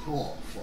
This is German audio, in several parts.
Oh, fuck.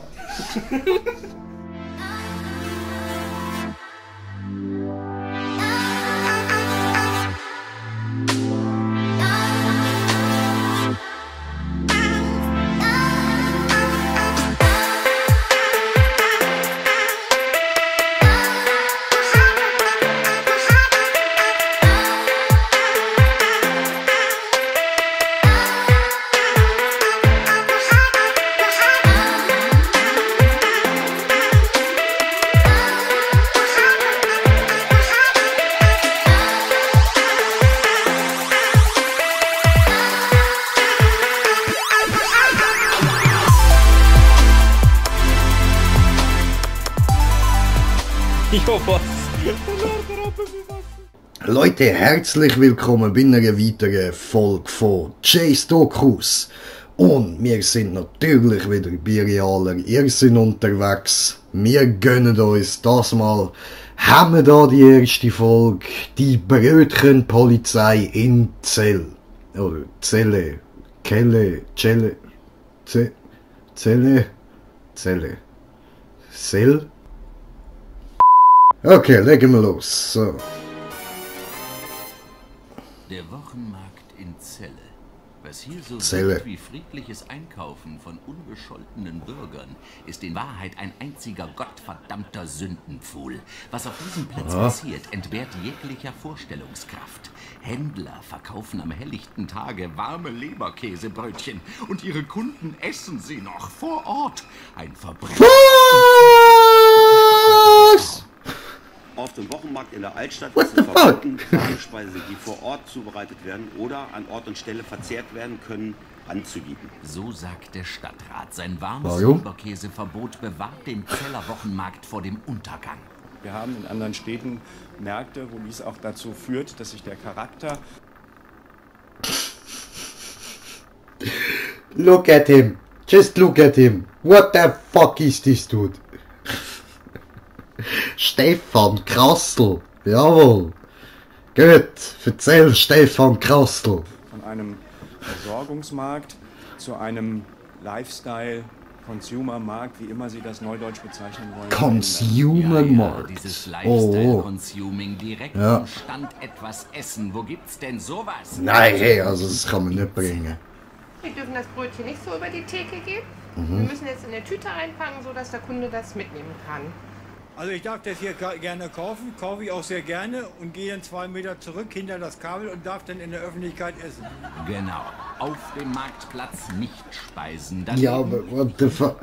Leute, herzlich willkommen bei einer weiteren Folge von Chase Dokus. Und wir sind natürlich wieder bei realer Irrsinn unterwegs. Wir gönnen uns das Mal. Haben wir da die erste Folge, die Brötchenpolizei in Zell. Oder Zelle, Kelle, Zelle, Zelle, Zelle, Zell. Okay, legen wir los. So. Der Wochenmarkt in Celle. Was hier so Celle. wie friedliches Einkaufen von unbescholtenen Bürgern, ist in Wahrheit ein einziger gottverdammter Sündenpfuhl. Was auf diesem Platz passiert, entbehrt jeglicher Vorstellungskraft. Händler verkaufen am helllichten Tage warme Leberkäsebrötchen und ihre Kunden essen sie noch vor Ort. Ein Verbrechen. Auf dem Wochenmarkt in der Altstadt ist es verboten, Warmspeisen, die vor Ort zubereitet werden oder an Ort und Stelle verzehrt werden können, anzubieten. So sagt der Stadtrat. Sein warmes Leberkäseverbot bewahrt den Zeller Wochenmarkt vor dem Untergang. Wir haben in anderen Städten Märkte, wo dies auch dazu führt, dass sich der Charakter... Look at him. Just look at him. What the fuck is this dude? Stefan Krassl. Jawohl. Gut. Erzähl Stefan Krassl. Von einem Versorgungsmarkt zu einem Lifestyle-Consumer-Markt, wie immer Sie das neudeutsch bezeichnen wollen. Consumer-Markt. Dieses Lifestyle-Consuming, direkt am Stand etwas essen. Wo gibt's denn sowas? Nein, hey, also das kann man nicht bringen. Wir dürfen das Brötchen nicht so über die Theke geben. Wir müssen jetzt in eine Tüte einpacken, sodass der Kunde das mitnehmen kann. Also ich darf das hier gerne kaufen, kaufe ich auch sehr gerne und gehe dann 2 Meter zurück hinter das Kabel und darf dann in der Öffentlichkeit essen. Genau. Auf dem Marktplatz nicht speisen. Dann Ja, aber what the fuck?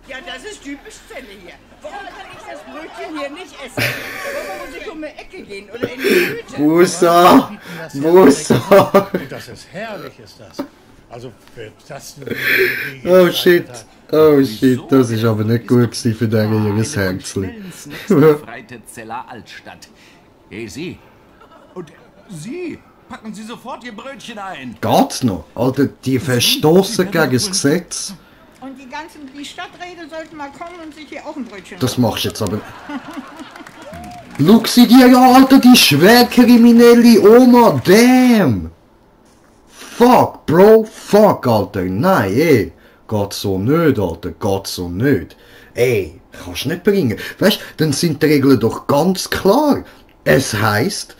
Ja, das ist typisch Zelle hier. Warum kann ich das Brötchen hier nicht essen? Warum muss ich um die Ecke gehen oder in die Tüte? Musa! Musa! Das ist herrlich, ist das. Also für das... Oh shit. Oh shit, das ist aber nicht gut gewesen für den ihres Herzli. Befreite Zeller Altstadt. Hey, Sie. Und Sie. Packen Sie sofort Ihr Brötchen ein. Geht's noch? Alter, die verstoßen gegen das Gesetz. Und die Stadträte sollten mal kommen und sich hier auch ein Brötchen Das machst du jetzt aber... Schau sie dir an, Alter, die schwerkriminelle Oma, damn! Fuck, Bro, fuck, Alter, nein, ey. Geht so nicht, Alter, geht so nicht. Ey, kannst nicht bringen. Weißt, dann sind die Regeln doch ganz klar. Es heisst,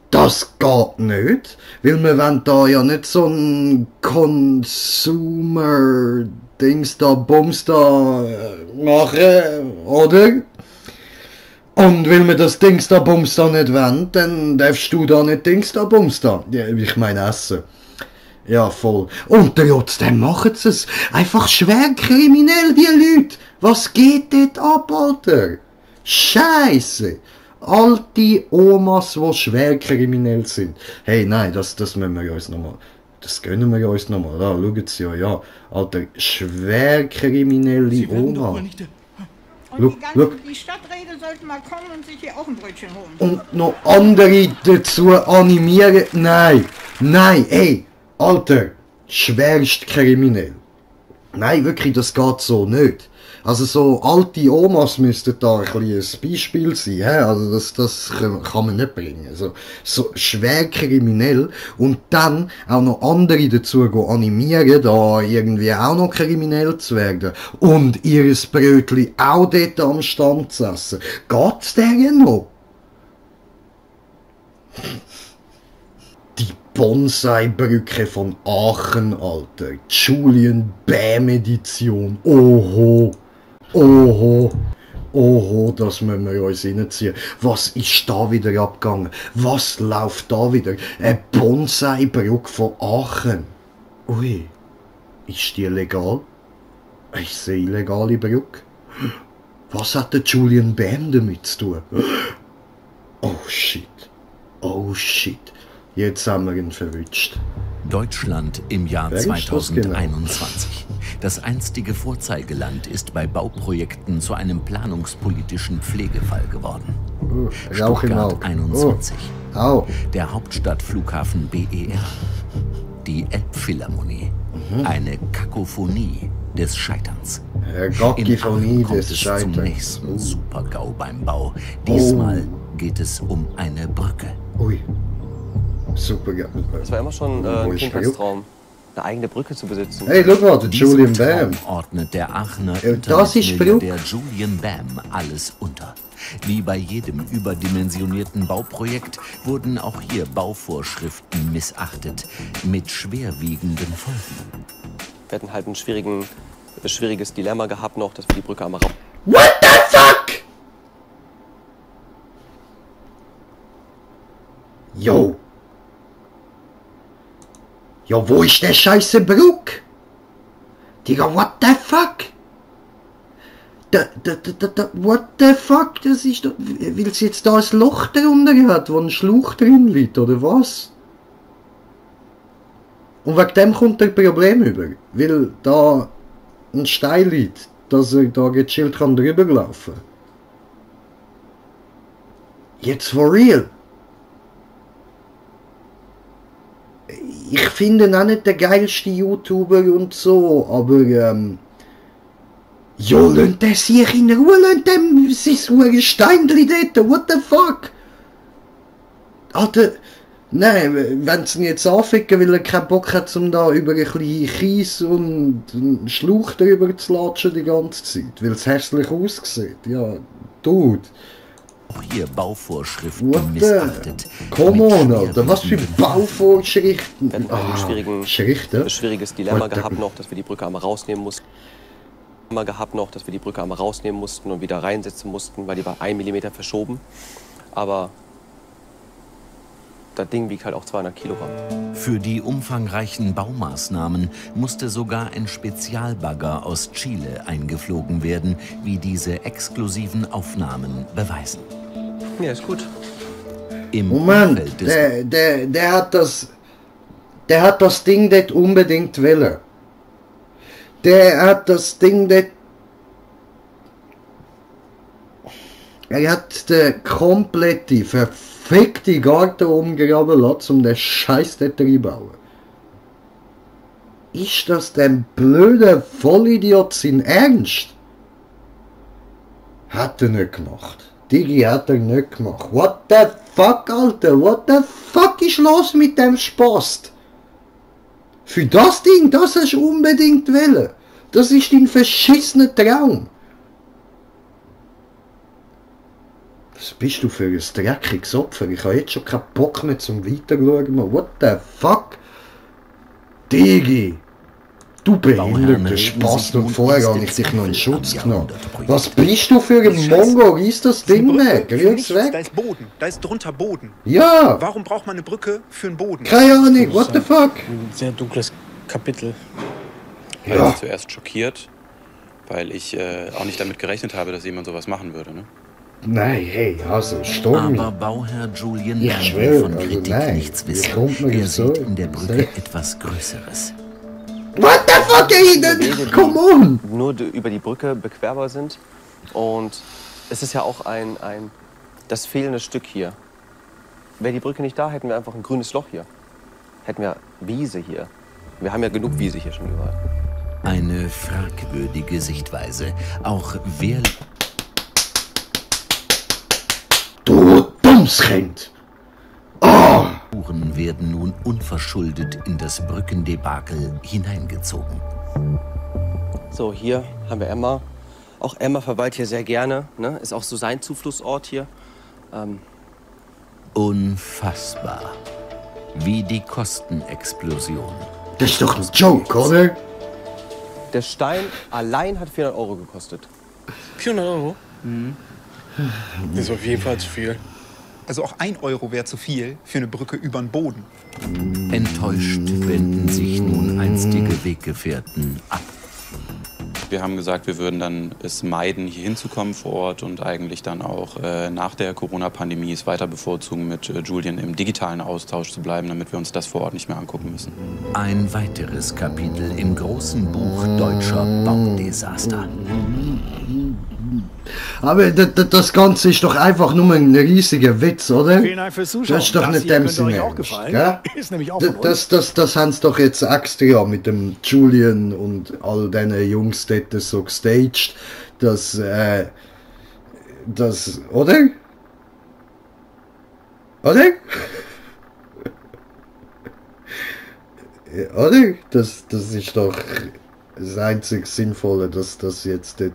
das geht nicht, weil wir wollen da ja nicht so ein Consumer-Dings da, Bums da machen, oder? Und weil wir das Dings da, Bums da nicht wollen, dann darfst du da nicht Dings da, Bums da. Ja, ich meine essen. Ja, voll. Und trotzdem machen sie es. Einfach schwer kriminell, die Leute. Was geht dort ab, Alter? Scheisse. Alte Omas, die schwer kriminell sind. Hey, nein, das müssen wir uns nochmal... Das gönnen wir uns nochmal. Da, schauen Sie ja. Alter, schwer kriminelle Oma. Und die Stadträte sollten mal kommen und sich hier auch ein Brötchen holen. Und noch andere dazu animieren. Nein, ey. Alter, schwerst kriminell. Nein, wirklich, das geht so nicht. Also so alte Omas müssten da ein bisschen ein Beispiel sein, he? Also das kann man nicht bringen. Also, so schwer kriminell und dann auch noch andere dazu animieren, da irgendwie auch noch kriminell zu werden und ihres Brötli auch dort am Stand zu essen. Geht's denen noch? Die Bonsai-Brücke von Aachen, Alter. Julian Bam Edition. Oho. Oho. Oho, das müssen wir uns reinziehen. Was ist da wieder abgegangen? Was läuft da wieder? Eine Bonsai-Brücke von Aachen. Ui. Ist die legal? Ist sie illegale Brücke? Was hat der Julian Bam damit zu tun? Oh shit. Oh shit. Jetzt haben wir ihn verwünscht. Deutschland im Jahr 2021. Das einstige Vorzeigeland ist bei Bauprojekten zu einem planungspolitischen Pflegefall geworden. Stuttgart 21. Der Hauptstadtflughafen BER. Die Elbphilharmonie. Eine Kakophonie des Scheiterns. Kakophonie des Scheiterns. Zum nächsten Super-GAU beim Bau. Diesmal geht es um eine Brücke. Ui. Super geil. Es war immer schon ein Kindheitstraum, eine eigene Brücke zu besitzen. Hey, guck mal, der Julian Bam. Ordnet der Aachener das ist der Julian Bam alles unter. Wie bei jedem überdimensionierten Bauprojekt wurden auch hier Bauvorschriften missachtet, mit schwerwiegenden Folgen. Wir hatten halt ein schwieriges Dilemma gehabt noch, dass wir die Brücke einmal raus... What the fuck? Yo. Ja, wo ist der scheiße Bruck? Digga, what the fuck? What the fuck? Das ist doch... Weil es jetzt da ein Loch drunter hat, wo ein Schlauch drin liegt, oder was? Und wegen dem kommt der Problem über. Weil da ein Stein liegt, dass er da gechillt kann drüber laufen. Jetzt for real. Ich finde ihn auch nicht der geilste YouTuber und so, aber ja, lasst der sich in Ruhe, lasst dem sein Steinli dort, what the fuck? Alter, nein, wenn sie ihn jetzt anficken, weil er keinen Bock hat, um da über ein bisschen Kies und einen Schlauch drüber zu latschen die ganze Zeit, weil es hässlich aussieht, ja, Dude. Auch hier Bauvorschriften missachtet. Come on, Alter, was für Bauvorschriften? Wir hatten ein schwieriges Dilemma gehabt noch, dass wir die Brücke einmal rausnehmen mussten. Und wieder reinsetzen mussten, weil die war 1 mm verschoben. Aber das Ding wiegt halt auch 200 Kilogramm. Für die umfangreichen Baumaßnahmen musste sogar ein Spezialbagger aus Chile eingeflogen werden, wie diese exklusiven Aufnahmen beweisen. Ja, ist gut. Im Moment, der hat das Ding dort unbedingt wollen. Der hat das Ding dort... Er hat den komplette, verfickte Garten umgraben lassen, um den Scheiß dort reinbauen. Ist das dem blöden Vollidiot sein Ernst? Hat er nicht gemacht. Digi hat er nicht gemacht. What the fuck, Alter? What the fuck ist los mit dem Spaß? Für das Ding, das hast du unbedingt wollen. Das ist dein verschissener Traum. Was bist du für ein dreckiges Opfer? Ich habe jetzt schon keinen Bock mehr zum Weiterschauen. What the fuck? Digi! Du behinderter Spaß, und vorher habe ich dich noch in Schutz genommen. Was bist du für ein Mongo? Reiss das Ding weg, rühr's weg. Da ist Boden, da ist drunter Boden. Ja! Warum braucht man eine Brücke für einen Boden? Keine Ahnung, what the fuck? Ein sehr dunkles Kapitel. Ich war zuerst schockiert, weil ich auch nicht damit gerechnet habe, dass jemand sowas machen würde, ne? Nein, hey, also Stormy. Aber Bauherr Julian Bam will von Kritik nichts wissen. Er sieht in der Brücke etwas Größeres. What the fuck, Aiden? Come on! Nur über die Brücke bequerbar sind. Und es ist ja auch das fehlende Stück hier. Wäre die Brücke nicht da, hätten wir einfach ein grünes Loch hier. Hätten wir Wiese hier. Wir haben ja genug Wiese hier schon überall. Eine fragwürdige Sichtweise. Auch wer... Du Dummskind! Oh! Uhren werden nun unverschuldet in das Brückendebakel hineingezogen. So, hier haben wir Emma. Auch Emma verweilt hier sehr gerne, ne? Ist auch so sein Zufluchtsort hier. Unfassbar. Wie die Kostenexplosion. Das ist doch ein Joke, oder? Der Stein allein hat 400 Euro gekostet. 400 Euro? Mhm. Das ist auf jeden Fall zu viel. Also auch 1 Euro wäre zu viel für eine Brücke über den Boden. Enttäuscht wenden sich nun einstige Weggefährten ab. Wir haben gesagt, wir würden dann es meiden, hier hinzukommen vor Ort und eigentlich dann auch nach der Corona-Pandemie es weiter bevorzugen, mit Julian im digitalen Austausch zu bleiben, damit wir uns das vor Ort nicht mehr angucken müssen. Ein weiteres Kapitel im großen Buch deutscher Baudesaster. Aber das Ganze ist doch einfach nur ein riesiger Witz, oder? Vielen Dank fürs Zuschauen. Das ist doch nicht dem Sinne. Ist nämlich auch von uns. Das haben sie doch jetzt extra mit dem Julian und all diesen Jungs dort so gestaged, dass, oder? Oder? Oder? Das ist doch das einzig Sinnvolle, dass das jetzt dort...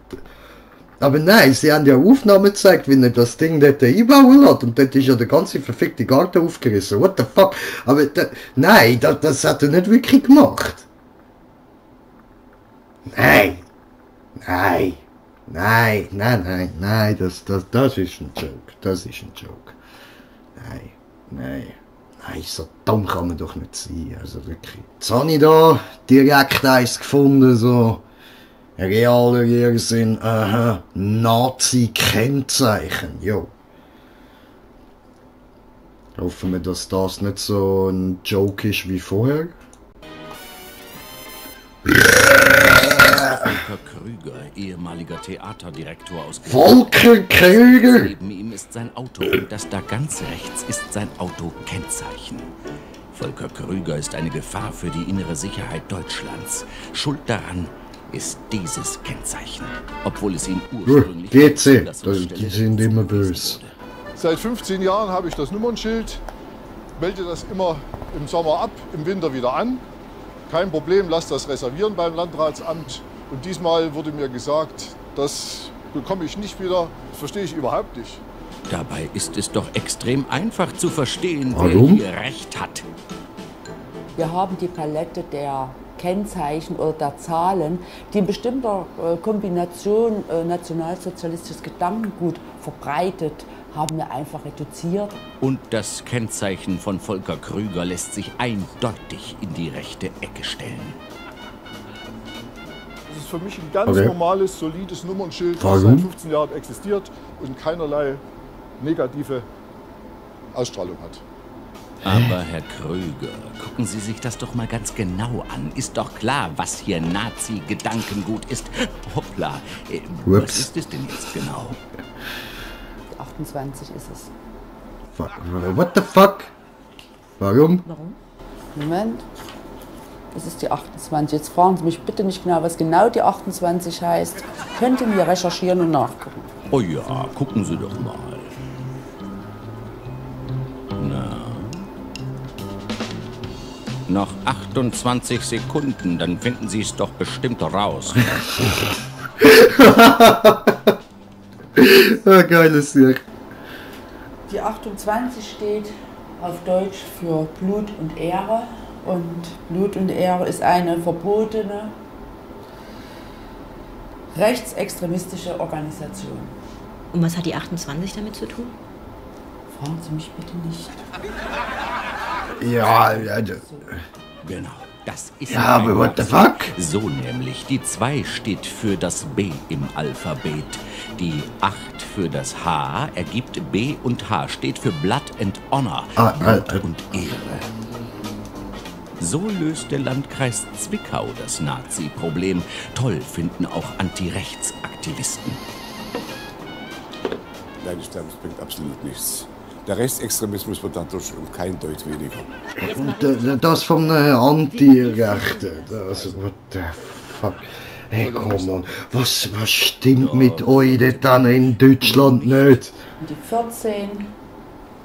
Aber nein, sie haben ja Aufnahmen gezeigt, wie er das Ding dort einbauen hat. Und dort ist ja der ganze verfickte Garten aufgerissen. What the fuck? Aber nein, das hat er nicht wirklich gemacht. Nein. Nein. Nein, nein, nein, nein, das ist ein Joke. Das ist ein Joke. Nein, nein. Nein, so dumm kann man doch nicht sein. Also wirklich. Jetzt habe ich da direkt eins gefunden, so... Realer Irrsinn, aha, Nazi-Kennzeichen, jo. Hoffen wir, dass das nicht so ein Joke ist wie vorher. Volker Krüger, ehemaliger Theaterdirektor aus... Volker Krüger! Neben ihm ist sein Auto und das da ganz rechts ist sein Autokennzeichen. Volker Krüger ist eine Gefahr für die innere Sicherheit Deutschlands. Schuld daran ist dieses Kennzeichen, obwohl es ihn ursprünglich... GC, die sind immer böse. Seit 15 Jahren habe ich das Nummernschild, melde das immer im Sommer ab, im Winter wieder an. Kein Problem, lass das reservieren beim Landratsamt. Und diesmal wurde mir gesagt, das bekomme ich nicht wieder, das verstehe ich überhaupt nicht. Dabei ist es doch extrem einfach zu verstehen, Warum? wer hier recht hat. Wir haben die Palette der Kennzeichen oder der Zahlen, die in bestimmter Kombination nationalsozialistisches Gedankengut verbreitet, haben wir einfach reduziert. Und das Kennzeichen von Volker Krüger lässt sich eindeutig in die rechte Ecke stellen. Das ist für mich ein ganz normales, solides Nummernschild, das seit 15 Jahren existiert und keinerlei negative Ausstrahlung hat. Aber Herr Krüger, gucken Sie sich das doch mal ganz genau an. Ist doch klar, was hier Nazi-Gedankengut ist. Hoppla, was ist es denn jetzt genau? 28 ist es. What the fuck? Warum? Moment. Das ist die 28. Jetzt fragen Sie mich bitte nicht genau, was genau die 28 heißt. Könnt ihr mir recherchieren und nachgucken. Oh ja, gucken Sie doch mal. Na. Noch 28 Sekunden, dann finden Sie es doch bestimmt raus. Geiles Sieg. Die 28 steht auf Deutsch für Blut und Ehre. Und Blut und Ehre ist eine verbotene rechtsextremistische Organisation. Und was hat die 28 damit zu tun? Fragen Sie mich bitte nicht. Ja, genau. Das ist ja, aber what the fuck? So nämlich. Die 2 steht für das B im Alphabet. Die 8 für das H ergibt B und H steht für Blood and Honor. Blut und Ehre. So löst der Landkreis Zwickau das Nazi-Problem. Toll finden auch Anti-Rechts-Aktivisten. Nein, das bringt absolut nichts. Der Rechtsextremismus wird dadurch um kein Deut weniger. Das vom Anti-Rechten. What the fuck? Hey, komm on. Was stimmt mit euch dort in Deutschland nicht? Die 14,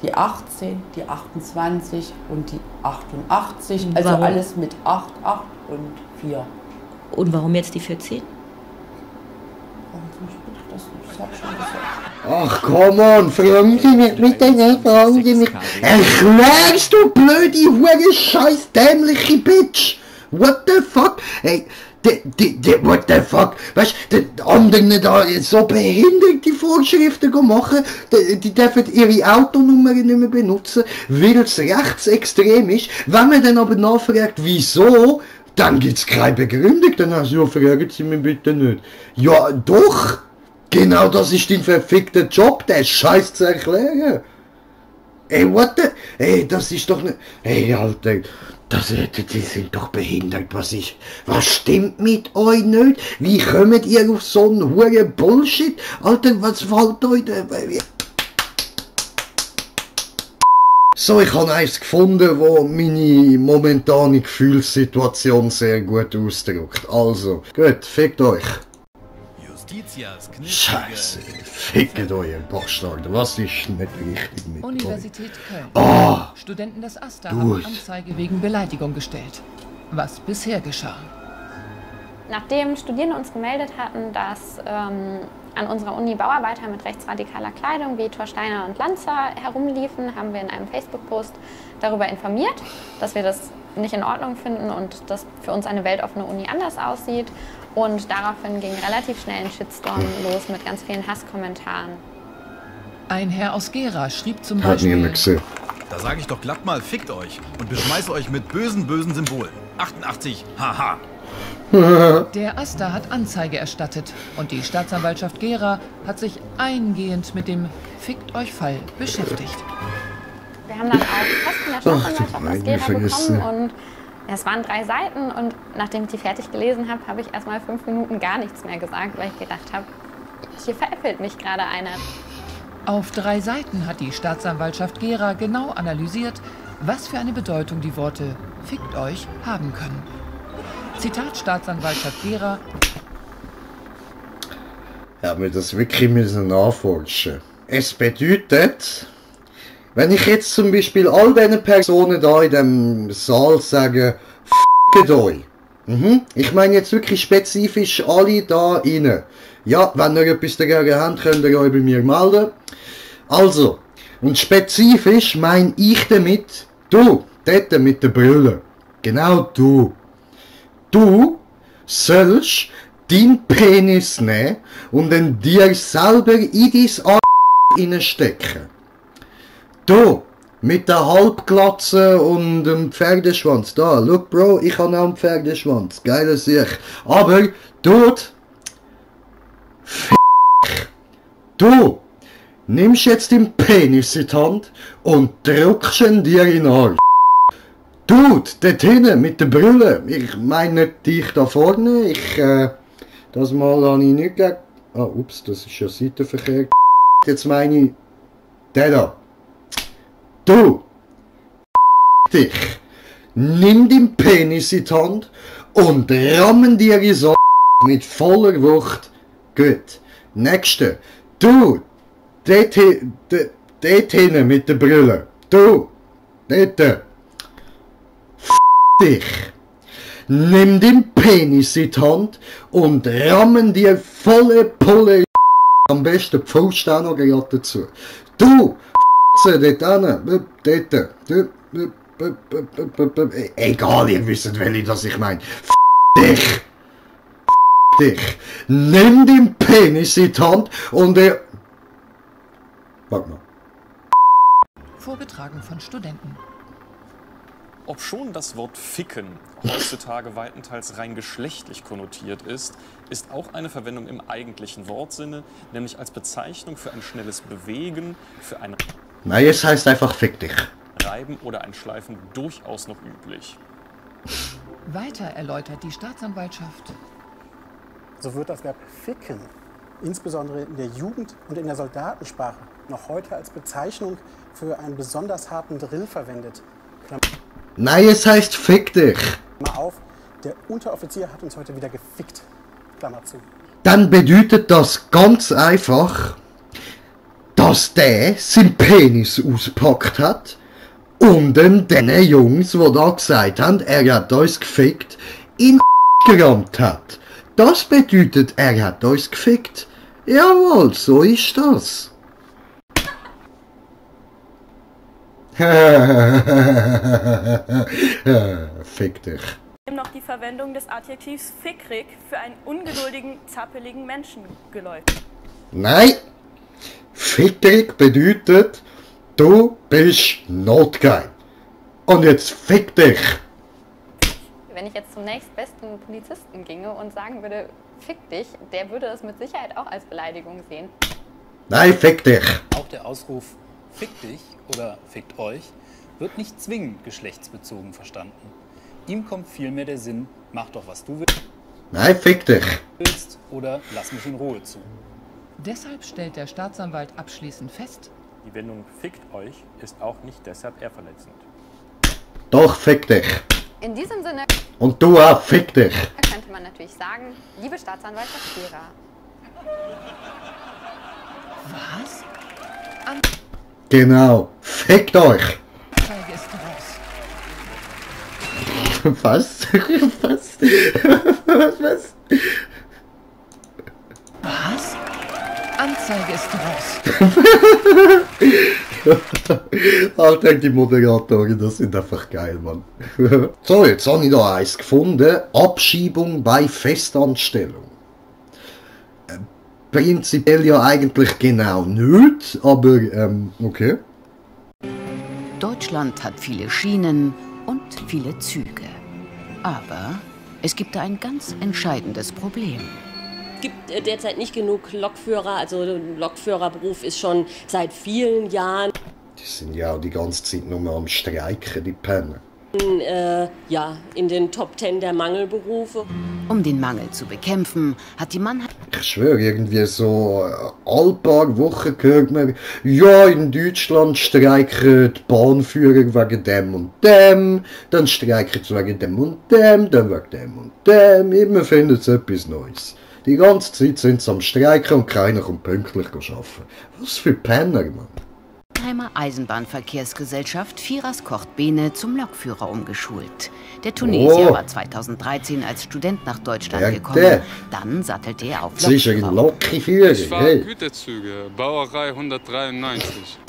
die 18, die 28 und die 88. Also Warum? alles mit 8, 8 und 4. Und warum jetzt die 14? Ich hab schon gesagt. Ach, komm on, fragen Sie mich bitte nicht, fragen Sie mich. Erklärst du blöde, hure, scheiß, dämliche Bitch? What the fuck? Hey, what the fuck? Weißt du, die anderen da so behinderte Vorschriften machen, die dürfen ihre Autonummer nicht mehr benutzen, weil es rechtsextrem ist. Wenn man dann aber nachfragt, wieso, dann gibt's keine Begründung. Dann heißt es, ja, fragen Sie mich bitte nicht. Ja, doch! Genau das ist dein verfickter Job, den Scheiß zu erklären. Ey, what the... Ey, das ist doch nicht... Ey, Alter, die sind doch behindert, was stimmt mit euch nicht? Wie kommt ihr auf so einen hohen Bullshit? Alter, was fällt euch da... So, ich habe eins gefunden, wo meine momentane Gefühlssituation sehr gut ausdrückt. Also, gut, fickt euch. Scheiße, fickt euch, Bastarde. Was ist nicht richtig mit Universität Köln. Ah, Studenten des AStA gut. haben Anzeige wegen Beleidigung gestellt. Was bisher geschah. Nachdem Studierende uns gemeldet hatten, dass an unserer Uni Bauarbeiter mit rechtsradikaler Kleidung wie Thorsteiner und Lanzer herumliefen, haben wir in einem Facebook-Post darüber informiert, dass wir das nicht in Ordnung finden und dass für uns eine weltoffene Uni anders aussieht. Und daraufhin ging relativ schnell ein Shitstorm los mit ganz vielen Hasskommentaren. Ein Herr aus Gera schrieb zum Hat Beispiel... niemand gesehen. Da sage ich doch glatt mal, fickt euch und beschmeiße euch mit bösen Symbolen. 88, haha. Der AStA hat Anzeige erstattet und die Staatsanwaltschaft Gera hat sich eingehend mit dem Fickt-euch-Fall beschäftigt. Wir haben dann auch Post von der Staatsanwaltschaft aus Gera bekommen und es waren 3 Seiten und nachdem ich die fertig gelesen habe, habe ich erstmal 5 Minuten gar nichts mehr gesagt, weil ich gedacht habe, hier veräppelt mich gerade einer. Auf 3 Seiten hat die Staatsanwaltschaft Gera genau analysiert, was für eine Bedeutung die Worte Fickt euch haben können. Zitat Staatsanwaltschaft Gera. Ja, wir das wirklich müssen nachforschen. Es bedeutet, wenn ich jetzt zum Beispiel all diesen Personen da in dem Saal sage, fickt euch. Ich meine jetzt wirklich spezifisch alle da rein. Ja, wenn ihr etwas dagegen habt, könnt ihr euch bei mir melden. Also, und spezifisch meine ich damit, du, dort mit der Brille. Genau du. Du sollst deinen Penis nehmen und dann dir selber in dein Arsch reinstecken. Du, mit der Halbglatze und dem Pferdeschwanz. Da, look Bro, ich habe auch einen Pferdeschwanz. Geiler Sicht. Aber, du nimmst jetzt den Penis in die Hand und drückst ihn dir in den Arsch. Dude, dort hinten mit der Brille. Ich meine nicht dich da vorne. Das Mal habe ich nicht gegen... Ah, ups, das ist ja Seitenverkehr. Jetzt meine ich... Der da. Du! Dich! Nimm den Penis in die Hand und rammen dir ins Arsch mit voller Wucht. Gut. Nächste. Du! Dort hinten mit der Brille. Du! Dort! Dich! Nimm den Penis in die Hand und rammen dir volle Pulle am besten die Faust auch noch gerade dazu. Du! Dort egal, ihr wisst, welche das ich meine. Dich! Dich! Nimm den Penis in die Hand und warte mal. Vorgetragen von Studenten. Obschon das Wort Ficken heutzutage weitenteils rein geschlechtlich konnotiert ist, ist auch eine Verwendung im eigentlichen Wortsinne, nämlich als Bezeichnung für ein schnelles Bewegen, für ein Nein, es heißt einfach Fick dich. Reiben oder ein Schleifen durchaus noch üblich. Weiter erläutert die Staatsanwaltschaft. So wird das Verb ficken, insbesondere in der Jugend- und in der Soldatensprache, noch heute als Bezeichnung für einen besonders harten Drill verwendet. Nein, es heißt Fick dich. Mal auf, Der Unteroffizier hat uns heute wieder gefickt. Klammer zu. Dann bedeutet das ganz einfach, dass der seinen Penis auspackt hat und den Jungs, die da gesagt haben, er hat uns gefickt, in gerammt hat. Das bedeutet, er hat uns gefickt. Jawohl, so ist das. Fick dich. Noch die Verwendung des Adjektivs fickrig für einen ungeduldigen, zappeligen Menschen geläufig. Nein! Fickrig bedeutet, du bist notgeil. Und jetzt fick dich! Wenn ich jetzt zum nächstbesten Polizisten ginge und sagen würde, fick dich, der würde das mit Sicherheit auch als Beleidigung sehen. Nein, fick dich! Auch der Ausruf fick dich oder fickt euch wird nicht zwingend geschlechtsbezogen verstanden. Ihm kommt vielmehr der Sinn, mach doch was du Nein, fick dich! willst oder lass mich in Ruhe zu. Deshalb stellt der Staatsanwalt abschließend fest: Die Wendung fickt euch ist auch nicht deshalb ehrverletzend. Doch, fick dich! In diesem Sinne Und du auch, fick dich! könnte man natürlich sagen, liebe Staatsanwaltschaft Gera. Was? Genau, fickt euch! Anzeige ist raus. Was? Was? Was? Was? Anzeige ist raus. Alter, die Moderatoren, das sind einfach geil, Mann. So, jetzt habe ich da eins gefunden. Abschiebung bei Festanstellung. Prinzipiell ja eigentlich genau nicht, aber okay. Deutschland hat viele Schienen und viele Züge. Aber es gibt da ein ganz entscheidendes Problem. Es gibt derzeit nicht genug Lokführer, also der Lokführerberuf ist schon seit vielen Jahren. Die sind ja die ganze Zeit nur am Streiken, die Penner. Ja, in den Top 10 der Mangelberufe. Um den Mangel zu bekämpfen, hat die Mannheit... Ich schwöre, irgendwie so all paar Wochen hört man, ja, in Deutschland streiken die Bahnführer wegen dem und dem, dann streiken sie wegen dem und dem, dann wegen dem und dem, immer findet es etwas Neues. Die ganze Zeit sind sie am Streiken und keiner kommt pünktlich arbeiten. Was für Penner, Mann. Heimer Eisenbahnverkehrsgesellschaft Firas Kocht-Bene zum Lokführer umgeschult. Der Tunesier war 2013 als Student nach Deutschland gekommen. Dann sattelte er auf Lokführer. Ich fahre Güterzüge, Bauerei 193.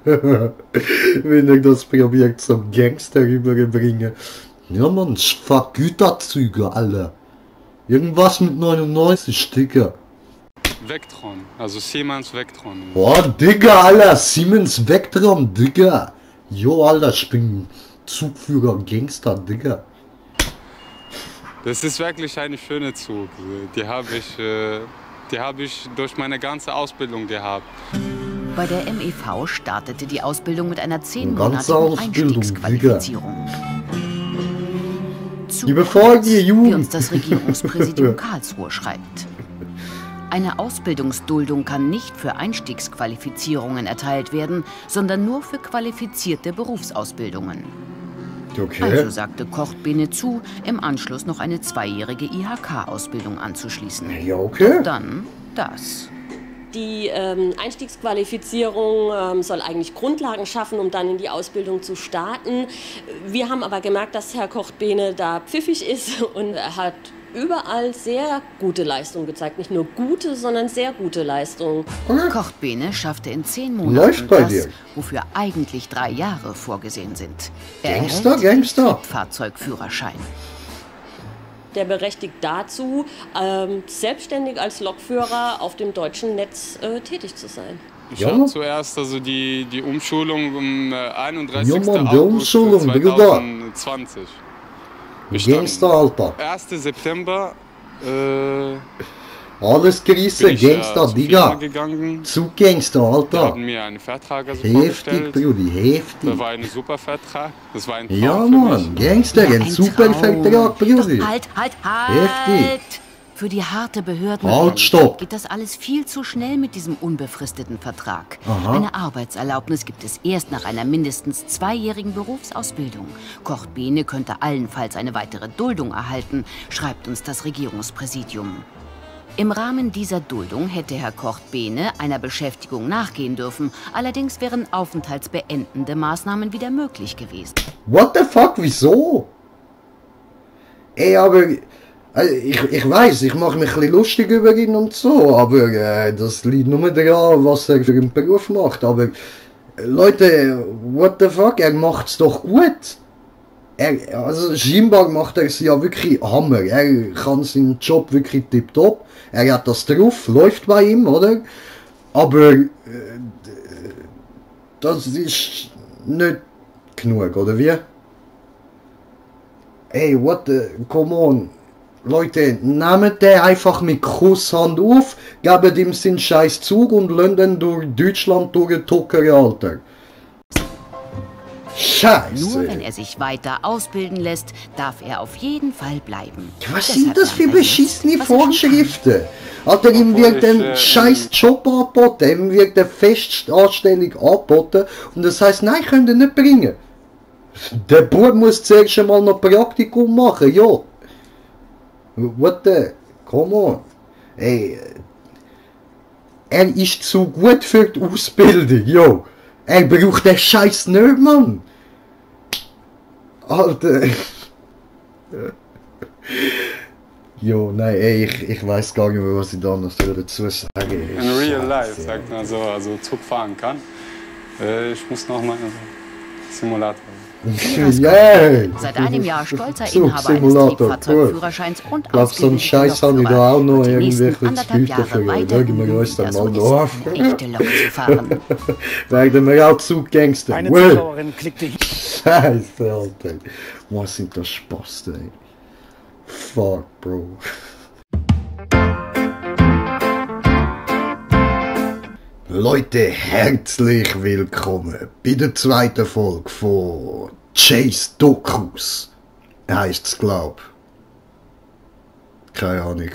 Wenn ich das probiert zum Gangster rüberbringen. Ja man, ich fahr Güterzüge, Alter. Irgendwas mit 99 Sticker. Vectron, also Siemens Vectron. Boah, Digga, Alter, Siemens Vectron, Digga. Jo, Alter, ich bin Zugführer, Gangster, Digga. Das ist wirklich ein schöner Zug. Die habe ich durch meine ganze Ausbildung gehabt. Bei der MEV startete die Ausbildung mit einer 10-monatigen Einstiegsqualifizierung. Wie uns das Regierungspräsidium Karlsruhe schreibt. Eine Ausbildungsduldung kann nicht für Einstiegsqualifizierungen erteilt werden, sondern nur für qualifizierte Berufsausbildungen. Okay. Also sagte Kocht-Bene zu, im Anschluss noch eine 2-jährige IHK-Ausbildung anzuschließen. Ja, okay. Doch dann das. Die Einstiegsqualifizierung soll eigentlich Grundlagen schaffen, um dann in die Ausbildung zu starten. Wir haben aber gemerkt, dass Herr Kocht-Bene da pfiffig ist und er hat überall sehr gute Leistung gezeigt. Nicht nur gute, sondern sehr gute Leistung. Kocht-Bene schaffte in 10 Monaten das, wofür eigentlich 3 Jahre vorgesehen sind. Er erhält Fahrzeugführerschein. Der berechtigt dazu, selbstständig als Lokführer auf dem deutschen Netz tätig zu sein. Ich habe zuerst also die Umschulung am 31. August 2020. Gangster, Alter. 1. September. Alles gerissen, Gangster, Digga. Zu Gangster, Alter. Die haben mir einen Vertrag also heftig, Brudi, heftig. Das war ein super Vertrag. Das war ein ja, Mann, Gangster, ein super Vertrag, Brudi. Halt! Heftig. Für die harte Behörden geht das alles viel zu schnell mit diesem unbefristeten Vertrag. Aha. Eine Arbeitserlaubnis gibt es erst nach einer mindestens 2-jährigen Berufsausbildung. Kocht-Bene könnte allenfalls eine weitere Duldung erhalten, schreibt uns das Regierungspräsidium. Im Rahmen dieser Duldung hätte Herr Kocht-Bene einer Beschäftigung nachgehen dürfen. Allerdings wären aufenthaltsbeendende Maßnahmen wieder möglich gewesen. What the fuck, wieso? Ey, aber... Ich weiß, ich mache mich ein bisschen lustig über ihn und so, aber das liegt nur daran, was er für einen Beruf macht. Aber Leute, what the fuck, er macht's doch gut. Also scheinbar macht er es ja wirklich Hammer. Er kann seinen Job wirklich tipptopp. Er hat das drauf, läuft bei ihm, oder? Aber das ist nicht genug, oder wie? Hey, what the, come on. Leute, nehmt den einfach mit Kusshand auf, gebt ihm seinen scheiß Zug und lasst ihn durch Deutschland durchtuckern, Alter. Scheiße. Nur wenn er sich weiter ausbilden lässt, darf er auf jeden Fall bleiben. Was sind das für beschissene Vorschriften? Alter, ihm wird ein scheiß Job angeboten, ihm wird eine Festanstellung angeboten und das heisst, nein, könnt ihr nicht bringen. Der Bub muss zuerst einmal noch Praktikum machen, ja. What the? Come on. Ey, er ist zu gut für die Ausbildung, jo. Er braucht den Scheiß nicht, Mann. Alter. Jo, nein, ey, ich weiß gar nicht mehr, was ich da noch dazu sagen. In real life, sagt man so, also Zug fahren kann. Ich muss noch mal Simulator. Yeah. Seit einem Jahr stolzer Inhaber eines Triebfahrzeugführerscheins und so einen Scheiß habe ich da auch noch irgendwelche Leute dafür. Schauen wir uns dann mal noch auf. Werden wir auch Zuggangster. Eine Zuschauerin klickte hier. Scheiße, Alter. Was sind das Spaß, ey? Fuck, Bro. Leute, herzlich willkommen bei der zweiten Folge von Chase Dokus. Heisst's, glaub. Keine Ahnung.